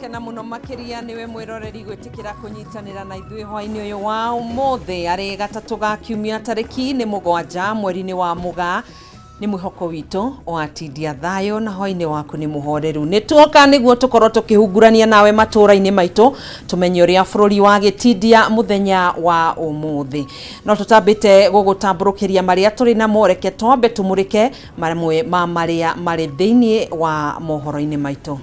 gukena muno makiria niwe mwiroreri gwitikira kunyitanira na ithui hwaini uyu wa umuthi ari gatatu ga kiumia tariki ni 7 mweri-ini wa Mugaa ni mwihoko witu watindia thayo na hwaini waku ni muhoreru ni tuoka niguo tukorwo tukihungurania nawe matura-ini maitu tumenye uria bururi wa gitindia muthenya wa umuthi no tutambite gugutamburukiria maria turi na moreke twambe tumurike maramwe ma maria mari thiini wa mohoro-ini maitu.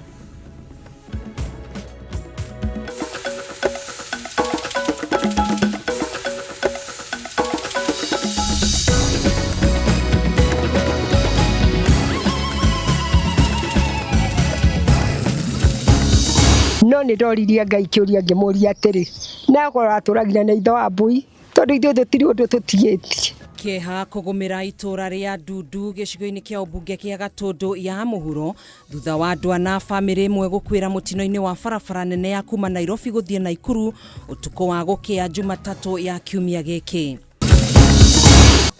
No ni ndoririe Ngai kiuria ngimuria atiri na korwo aturagira na itho wa mbui tondu ithuĩ tutiri undu tutigitie Kieha kugumira itura ria Ndundu gicigo-ini kia ubunge kia Gatundu ya muhuro thutha wa andu na family imwe gukwira mutino-ini wa barabara nene ya kuma Nairobi guthie Naikuru utuko wa gukia Jumatatu ya kiumia giki.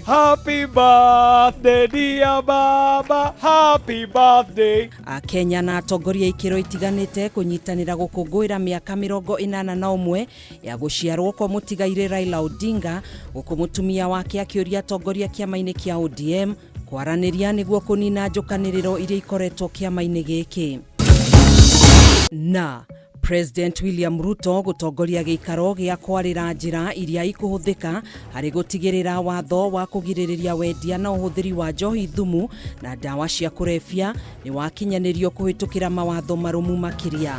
Happy birthday dear baba, happy birthday. Kenya na atongoria ikiro itiganite kunyitanira gukungwira miaka 81 ya guciarwo kwa mutigaire Raila Odinga guku mutumia wake akiuria atongoria kiama-ini kia ODM kwaraniria niguo kunina njukaniriro iria ikoretwo kiama-ini giki. Na President William Ruto gutongoria giikaro gia kwarira njira iria ikuhuthika hari gutigirira watho wa kugiririria wendia na uhuthiri wa njohi thumu na dawa cia kurefia ni wakinyanirio kuhitukira mawatho marumu makiria.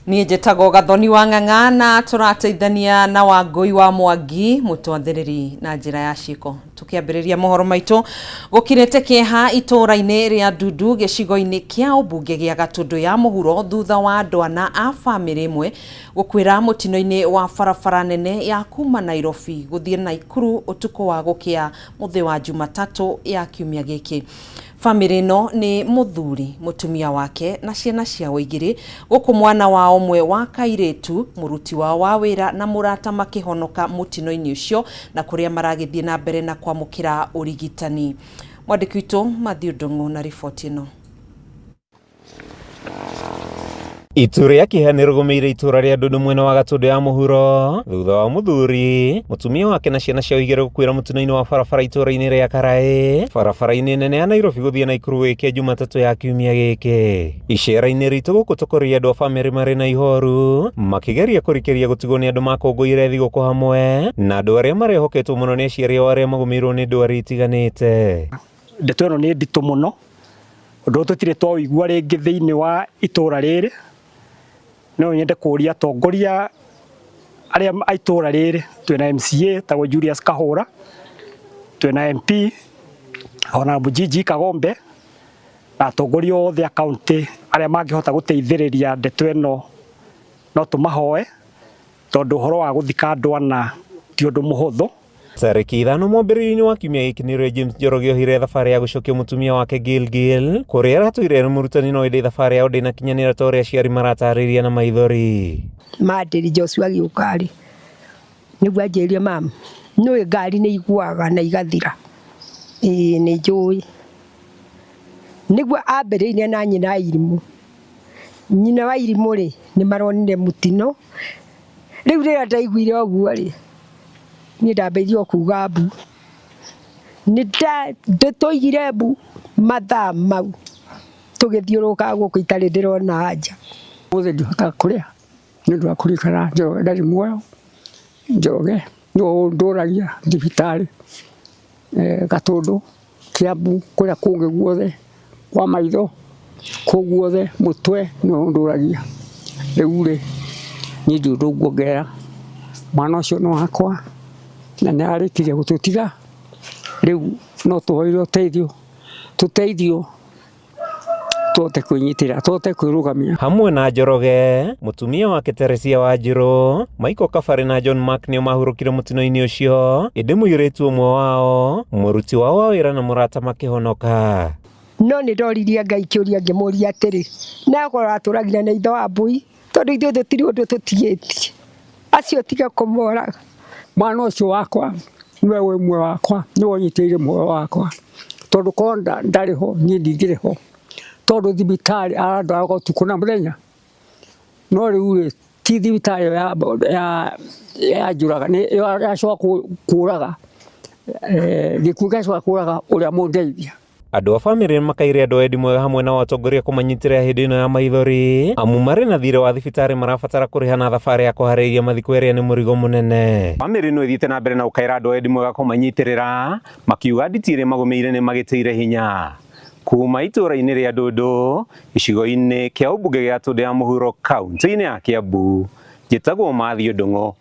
Niĩ njĩtagwo Gathoni wa Ng'ang'a na tũrateithania na Wangui wa Mwangi mũtwathĩrĩri na njĩra ya ciĩko. Tukiambĩrĩria mohoro maitũ gũkirĩte kĩeha itũra-inĩ rĩa Ndundu gĩcigo-inĩ kĩa ũmbunge gĩa Gatundu ya mũhuro thutha wa andũ ana a family imwe gũkwĩra mũtino-inĩ wa barabara nene ya kuma Nairobi gũthie Naikuru ũtukũ wa gũkia mũthĩ wa Jumatatu ya kiumia gĩkĩ. Family no ni muthuri mutumia wake na ciana ciao igiri guku mwana wa omwe wa kairetu muruti wa wira na murata makihonoka mutino-ini ucio na kuria maragithie na mbere na kwamukira urigitani. Mwandiki witu Matthew Ndung'u na riboti ino. Itura ya kĩeha nĩrũgũmĩire itura rĩa Ndundu mwena wa Gatundu ya mũhuro thutha wa muthuri mutumia wake na ciana ciao igĩrĩ gũkwĩra mũtino-inĩ wa barabara itura-inĩ rĩa Karaĩ barabara-inĩ nene ya Nairobi gũthie Naikuru wĩkia Jumatatu ya kiumia gĩkĩ. Icera-inĩ ritũ gũkũ tũkũrĩria andũ a family marĩ na ihoru makĩgeria kũrikĩria gũtigwo nĩ andũ makũngũire thigũkũ hamwe na andũ arĩa marehoketwo mũno nĩ aciari ao arĩa magũmĩirwo nĩ ndwari itiganĩte. Ndeto ĩno nĩ nditũ mũno ũndũ tũtirĩ twaigua rĩngĩ thĩinĩ wa itura rĩrĩ. No nyende kũria atongoria arĩa a itura rĩrĩ twĩna MCA tagwo Julius Kahũra, twĩna MP ona Bujiji Kagombe na atongoria othe a kaunti arĩa mangĩhota gũteithĩrĩria ndeto ĩno no tũmahoe tondũ ũhoro wa gũthika andũ ana ti ũndũ mũhũthũ. Tarĩki 5 mwambĩrĩrio-inĩ wa kiumia gĩkĩ nĩrĩo James Njoroge ohire thabarĩ ya gũcokia mũtumia wake Gilgil kũrĩa aratwĩrire nĩ mũrutani no ĩndĩ thabarĩ yao ndĩnakinyanĩra ta ũrĩa aciari maratarĩria na maithori. Mandĩri Joshua Gĩũka-rĩ nĩguo anjĩrire mama nĩũĩ ngari nĩ iguaga na igathira. Ĩĩ nĩ njũĩ. Nĩguo ambĩrĩirie na nyina Irimũ. Nyina wa Irimũ-rĩ nĩ maronire mũtino. Rĩu rĩrĩa ndaiguire ũguo-rĩ ni ndambĩrĩirie kuuga mbu. Nĩtũigire mbu mathaa mau tũgĩthiũrũrũka gũkũ itarĩ ndĩrona nja. Ũmũthĩ ndihotaga kũrĩa nĩ ũndũ wa kũririkana Njoroge ndarĩ muoyo. Njoroge nĩwe ndũragia thibitarĩ Gatundu, Kiambu, kũrĩa kũngĩ guothe kwa maitho kũu guothe mũtwe nĩwe ndũragia. Rĩu-rĩ niĩ ndirĩ ũndũ nguongerera, mwana ũcio nĩ wakwa na nĩ arĩkirie gũtũtiga. Rĩu no tũhoire ũteithio tũteithio tũhote kwĩnyitĩrĩra tũhote kwĩrũgamia. Hamwe na Njoroge mũtumia wake Teresia Wanjiru, Michael Kabari na John Mark nĩo mahurũkire mũtino-inĩ ũcio ĩndĩ mũirĩtu ũmwe wao mũruti wao wa wĩra na mũrata makĩhonoka. No nĩ ndoririe Ngai kĩũria ngĩmũria atĩrĩ na korwo atũragira na itho wa mbui tondu ithuĩ tũtirĩ ũndũ tũtigĩtie acio tiga kũmoraga. Mwana ũcio wakwa niwe ũmwe wakwa nĩ wonyitĩire muoyo wakwa tondu konda ndari ho ni ndigire ho tondu thibitari arandwara ko tukuna muthenya no riu ti thibitari ya njuraga ni yacoka kuraga gikuo gacoka kuraga uria mundeithia. Andũ a bamĩrĩ makaire andũ endi mwega hamwe na atongoria kũmanyitĩrĩra hĩndĩ ĩno ya maithori amu marĩ na thirĩ wa thibitarĩ marabatara kũrĩha na thabarĩ ya kũharĩrĩria mathiko ĩrĩa nĩ mũrigo mũnene. Bamĩrĩ no ĩthiĩte na mbere na gũkaĩra andũ endi mwega kũmanyitĩrĩra makiuga nditi ĩrĩa magũmĩire nĩ magĩtĩire hinya. Kuma itũũra-inĩ rĩa Ndũndũ gĩcigo-inĩ kĩa ũmbunge gĩa Tũndũ ya mũhuro kaunti-inĩ ya Kiambu, njĩtagwo Mathiũ Ndung'u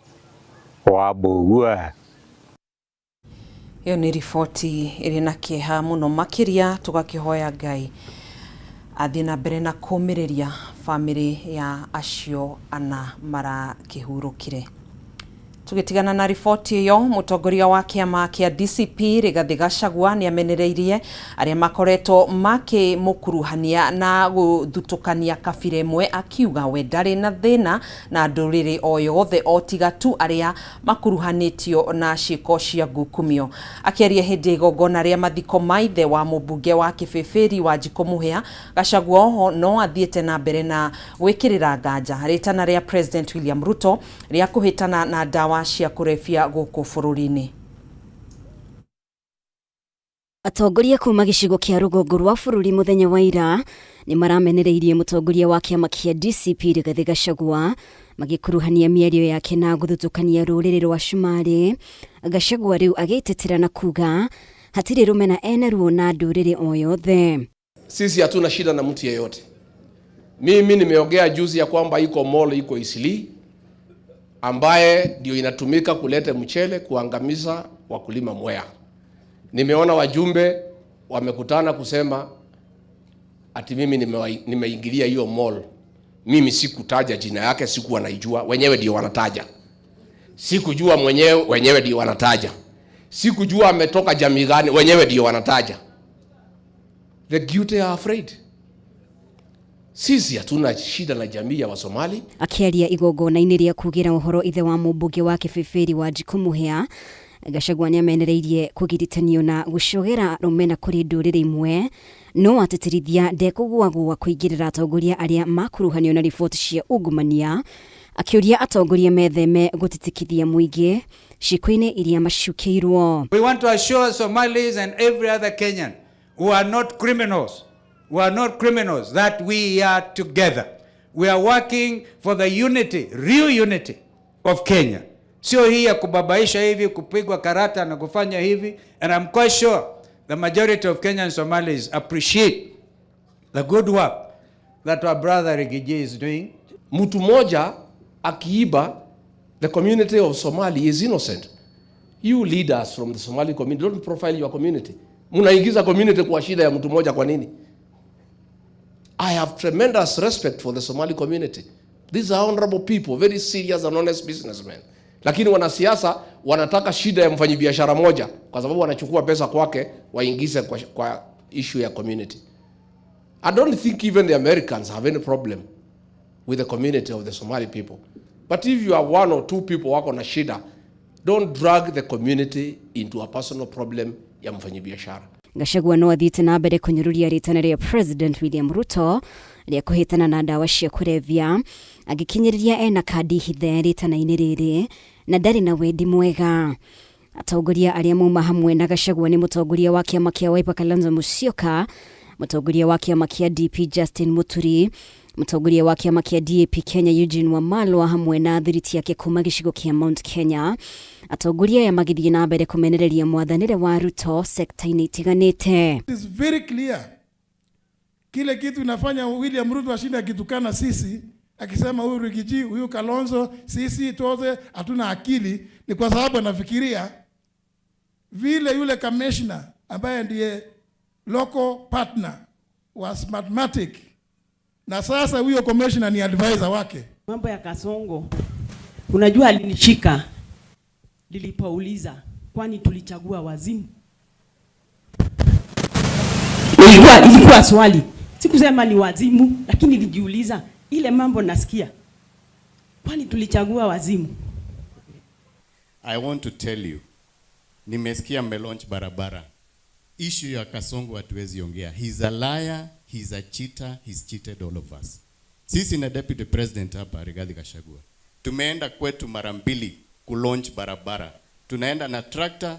wa Mbũgua. Iyo ni riboti ĩrĩ na kĩeha mũno makĩria, tũgakĩhoya Ngai athiĩ na mbere na kũmĩrĩria bamĩrĩ ya acio ana marakĩhurũkire. Tugitigana na riboti iyo, mũtongoria wa kĩama kĩa DCP Rigathĩ Gachagua nĩ amenereirie arĩa makoretwo makĩmũkuruhania na gũthutũkania kabira ĩmwe, akiuga we ndarĩ na thĩna na ndũrĩrĩ o yothe o tiga tu arĩa makuruhanĩtio na ciĩko cia ngukumio. Akĩaria hĩndĩ igongona rĩa mathiko ma ithe wa mũmbunge wa Kĩbĩbĩri Wanjikũ Mũhĩa, Gachagua no athiĩte na mbere na gwĩkĩrĩra nganja rĩtana rĩa President William Ruto rĩa kũhĩtana na dawa cia kũrebia gũkũ bũrũri-inĩ. Atongoria kuma gĩcigo kĩa rũgongo rwa bũrũri mũthenya wa ira nĩ maramenereirie mũtongoria wa kĩama kĩa DCP Rigathĩ Gachagua magĩkuruhania mĩario yake na gũthutũkania rũrĩrĩ rwa Cumarĩ. Gachagua rĩu agĩtetera na kuga hatirĩ rũmena ena ruo na ndũrĩrĩ o yothe. Sisi hatuna shida na mtu yeyote. Mimi nimeongea juzi ya kwamba iko mall iko Eastleigh ambaye ndio inatumika kuleta mchele kuangamiza wakulima Mwea. Nimeona wajumbe wamekutana kusema ati mimi nimeingilia hiyo mall. Mimi sikutaja jina yake, sikuwa naijua, wenyewe ndio wanataja. Sikujua mwenyewe, wenyewe ndio wanataja. Sikujua ametoka jamii gani, wenyewe ndio wanataja. The guilty are afraid. Sisi hatuna shida na jamii ya Wasomali. Akiaria igongona-inĩ rĩa kugira ũhoro ithe wa mũmbunge wa Kĩbĩbĩri Wanjikũ Mũhĩa, Gachagua nĩ amenereirie kũgiritanio na gũcogera rũmena kũrĩ ndũrĩrĩ imwe, no atĩtĩrithia ndekũguagua kũingĩrĩra atongoria arĩa makuruhanio na riboti cia ungumania, akĩũria atongoria metheme gũtitikithia mũingĩ ciĩko-inĩ iria macukĩirwo. We want to assure Somalis and every other Kenyan who are not criminals, that we are together. We are working for the unity, real unity of Kenya. Sio hii ya kubabaisha hivi, kupigwa karata na kufanya hivi. And I'm quite sure the majority of Kenyan Somalis appreciate the good work that our brother Rigiji is doing. Mtu moja akiiba, the community of Somali is innocent. You leaders from the Somali community, don't profile your community. Munaingiza community kwa shida ya mtu moja kwa nini? I have tremendous respect for the Somali community. These are honorable people, very serious and honest businessmen. Lakini wanasiasa wanataka shida ya mfanyabiashara moja kwa sababu wanachukua pesa kwake waingize kwa issue ya community. I don't think even the Americans have any problem with the community of the Somali people. But if you are one or two people wako na shida, don't drag the community into a personal problem ya mfanyabiashara. Gachagua no athiĩte na mbere kũnyũrũria rĩtana rĩa President William Ruto rĩa kũhĩtana na dawa cia kũrebia, agĩkinyĩrĩria ena kandi hithe rĩtana-inĩ rĩrĩ na ndarĩ na wendi mwega. Atongoria arĩa mauma hamwe na Gachagua nĩ mũtongoria wa kĩama kĩa Wiper Kalonzo Musyoka, mũtongoria wa kĩama kĩa DP Justin Muturi, mũtongoria wa kĩama kĩa DAP Kenya Eugene Wamalwa hamwe na thiriti yake kuma gĩcigo kĩa Mount Kenya. Atongoria ya magithie na mbere kumenereria mwathanĩre wa Ruto sekta-inĩ itiganĩte. It is very clear. Kile kitu inafanya William Ruto ashinda kitukana sisi, akisema huyu Rigiji, huyu Kalonzo, sisi tote hatuna akili, ni kwa sababu anafikiria vile yule commissioner ambaye ndiye local partner wa Smartmatic, na sasa huyo commissioner ni advisor wake. Mambo ya Kasongo, unajua alinishika nilipouliza kwani tulichagua wazimu. Ilikuwa swali, sikusema ni wazimu, lakini nilijiuliza ile mambo nasikia, kwani tulichagua wazimu. I want to tell you, nimesikia mmelaunch barabara issue ya Kasongo hatuwezi ongea. He's a liar, he's a cheater, he's cheated all of us. Sisi na deputy president hapa Rigathi Gachagua tumeenda kwetu mara 2 kulaunch barabara. Tunaenda na tractor,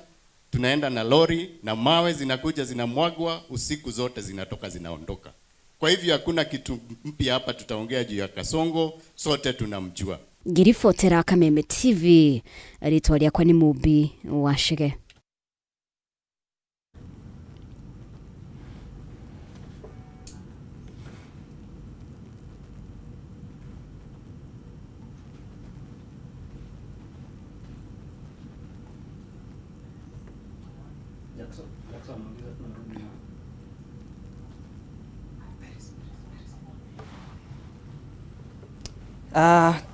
tunaenda na lori, na mawe zinakuja zinamwagwa, usiku zote zinatoka zinaondoka. Kwa hivyo hakuna kitu mpya hapa tutaongea juu ya Kasongo, sote tunamjua. Ngiribotera Kameme TV, ritwa rĩakwa nĩ Mubi Wachege.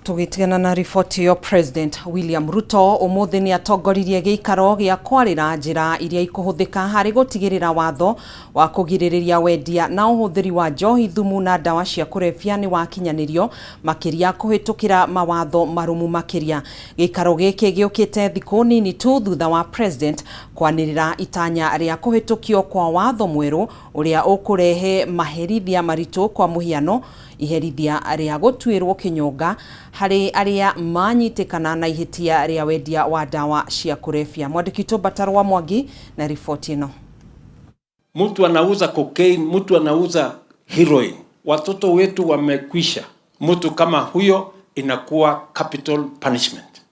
Tugitigana na riboti yo President William Ruto umuthi ni atongoririe giikaro gia kwarira njira iria ikuhuthika hari gutigirira watho wa kugiririria wendia na uhuthiri wa njohi thumu na dawa cia kurebia ni wakinyanirio makiria kuhitukira mawatho marumu makiria. Giikaro giki giukite thiku nini tu thutha wa President kwanirira itanya ria kuhitukio kwa watho mweru uria ukurehe maherithia maritu kwa muhiano iherithia ria gutwirwo kinyonga hari aria manyitikana na ihitia ria wendia wa dawa cia kurebia. Mwandiki Batarwa Mwangi na ripoti ino. Mtu anauza cocaine, mtu anauza heroin, watoto wetu wamekwisha. Mtu kama huyo inakuwa capital punishment.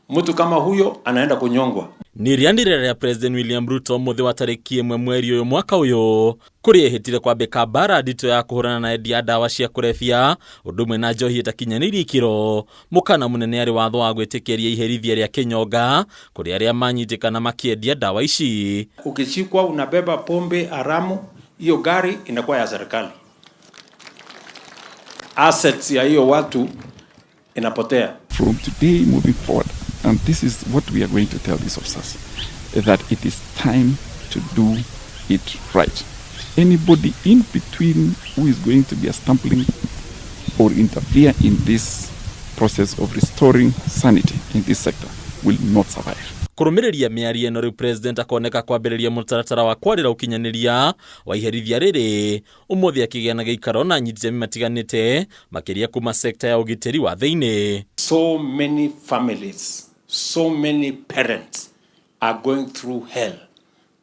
Mtu kama huyo anaenda kunyongwa. Ni riandire ya President William Ruto muthi wa tariki 1 mweri uyu mwaka uyu kuri ehitire kwambika bara ndito ya kuhurana na endia dawa cia kurebia undumwe na njohi itakinyaniri ikiro. Mukana munene ari watho wa gwitikiria iherithia ria kinyonga kuri aria manyitikana makiendia dawa ici. Ukishikwa unabeba pombe haramu, hiyo gari inakuwa ya serikali. Assets ya hiyo watu inapotea. From today moving forward, and this is what we are going to tell these officers, that it is time to do it right. Anybody in between who is going to be a stumbling or interfere in this process of restoring sanity in this sector will not survive. Kurumiriria miario no President akoneka kwambiriria mutaratara wa kwarira ukinyaniria wa iherithia riri umuthi akigana giikaro na nyitije matiganite makiria kuma sector ya ugiteri wa thiini. So many families, so many parents are going through hell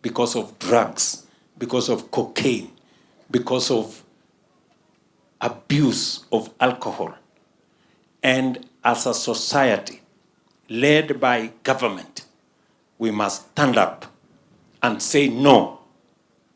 because of drugs, because of cocaine, because of abuse of alcohol. And as a society led by government, we must stand up and say no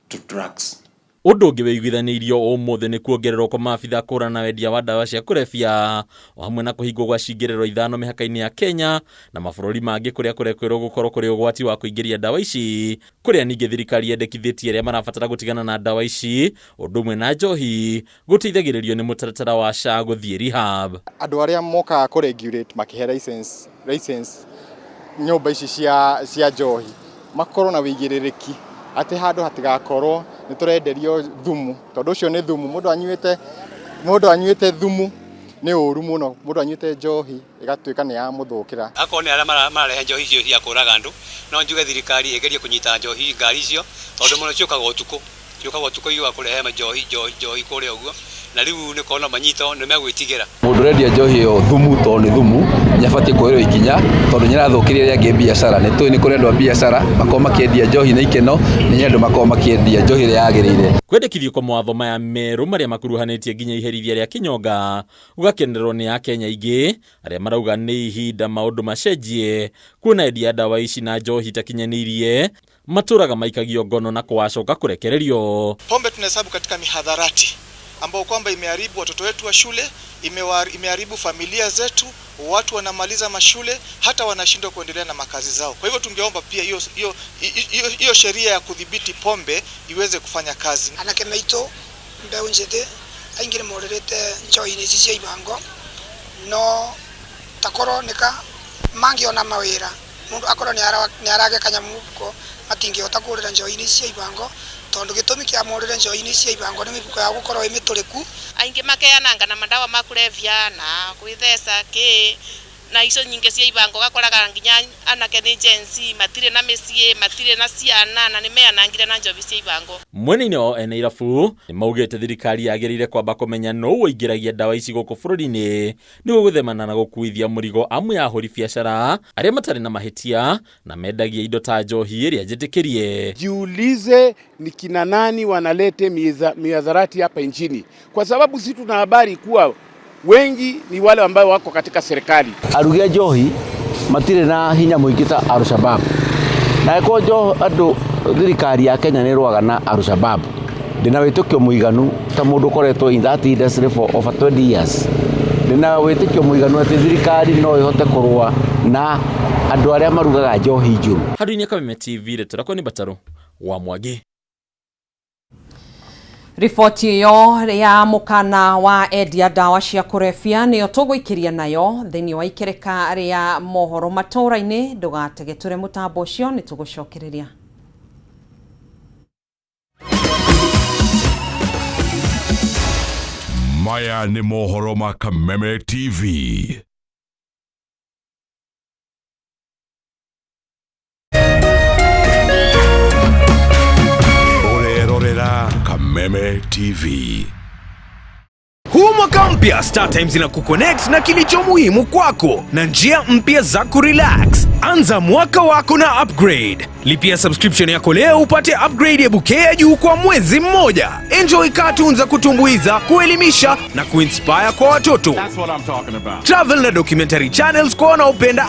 to drugs. Undu ungi wiguithanirio umuthi ni kuongererwo kwa maabitha kurana wendia wa dawa cia kurebia o hamwe na kuhingwo gwa cingiriro 5 mihaka-ini ya Kenya na mabururi mangi kuria kurekwirwo gukorwo kuri ugwati wa kuingiria dawa ici kuria ningi thirikari yendekithitie aria marabatara gutigana na dawa ici undumwe na njohi gutithagiririo ni mutaratara wa SHA guthie rehab. Andu aria moka ku regulate makihe license nyumba ici cia njohi makorwo na wigiririki ati handu hatigakorwo ni turenderio thumu tondu ucio ni thumu mundu anyuite thumu ni uru muno mundu anyuite njohi igatuika ni ya muthukira akone ara mararehe njohi icio cia kuraga andu no njuge thirikari igerie kunyita njohi ngari icio tondu muno ciukaga utuko iwa kurehe njohi kuria uguo na riu ni kona manyito ni megwitigira mundu rendia njohi yo thumu to ni thumu nyabatie kuhero ikinya tondu nyirathukiria ria nge biashara ni tu ni kurendwa biashara makoma kiendia njohi na ikeno ni nyendu makoma kiendia njohi ria yagirire kwendekithio kwa mawatho maya meru maria makuruhanetie nginya iherithia ria kinyonga ugakenererwo ni Akenya ingi aria marauga ni ihinda maundu macenjie kuona endia dawa ici na njohi takinyanirie maturaga maikagio ngono na kuwacoka kurekererio. Pombe tunahesabu katika mihadharati ambao kwamba imeharibu watoto wetu wa shule, imeharibu familia zetu, watu wanamaliza mashule hata wanashindwa kuendelea na makazi zao. Kwa hivyo tungeomba pia hiyo sheria ya kudhibiti pombe iweze kufanya kazi. Anake maito mbeu njete aingire morerete njohi ni cia ibango no takoro nika mangiona mawira mundu akoro ni arage kanyamuko matingihota kurira njohi-ini cia ibango tondu gitumi kia morire njohi-ini cia ibango ni mibuko ya gukorwo imituriku aingi makeananga na madawa ma kulevya na kwithesa ki na icio nyinge cia ibango gakoraga nginya anake ni jensi matire na mesie matire na ciana na nimeanangire na njobi cia ibango. Mwena-inĩ o ene irabu nĩ maugĩte thirikari yagĩrĩire kwamba kũmenya no ũingĩragia ndawa ici gũkũ bũrũri-inĩ nĩguo gũthemana na gũkuithia mũrigo amwe ya ahũri biacara arĩa matarĩ na mahĩtia na mendagia indo ta njohi ĩrĩa njĩtĩkĩrie. Jiulize ni kina nani wanalete miadharati hapa nchini, kwa sababu sisi tuna habari kuwa wengi ni wale ambao wako katika serikali. Arugia njohi matire na hinya mũingĩ ta Al-Shabaab. Na eko andũ thirikari ya Kenya nĩ rwaga na Al-Shabaab. Ndina wĩtĩkio mũiganu ta mũndũ ũkoretwo in that industry for over 20 years. Ndina wĩtĩkio mũiganu atĩ thirikari no ĩhote kũrũa na andũ arĩa marugaga njohi njũru. Handũ-inĩ Kameme TV retorako ni Bataru wa Mwangi. Riboti iyo ya mukana wa endia ndawa cia kurebia niyo tũgũikĩria nayo thĩinĩ wa ikereka rĩa mohoro matũra-inĩ. Ndũgatege tũre mũtambo ũcio nĩ tũgũcokereria. Maya nĩ mohoro ma Kameme TV. Kameme TV. Huu mwaka mpya Star Times inakuconnect na kilicho muhimu kwako na njia mpya za kurelax. Anza mwaka wako na upgrade. Lipia subscription yako leo upate upgrade ya bouquet ya juu kwa mwezi mmoja. Enjoy cartoons za kutumbuiza, kuelimisha na kuinspire kwa watoto. That's what I'm talking about. Travel na documentary channels kwa wanaopenda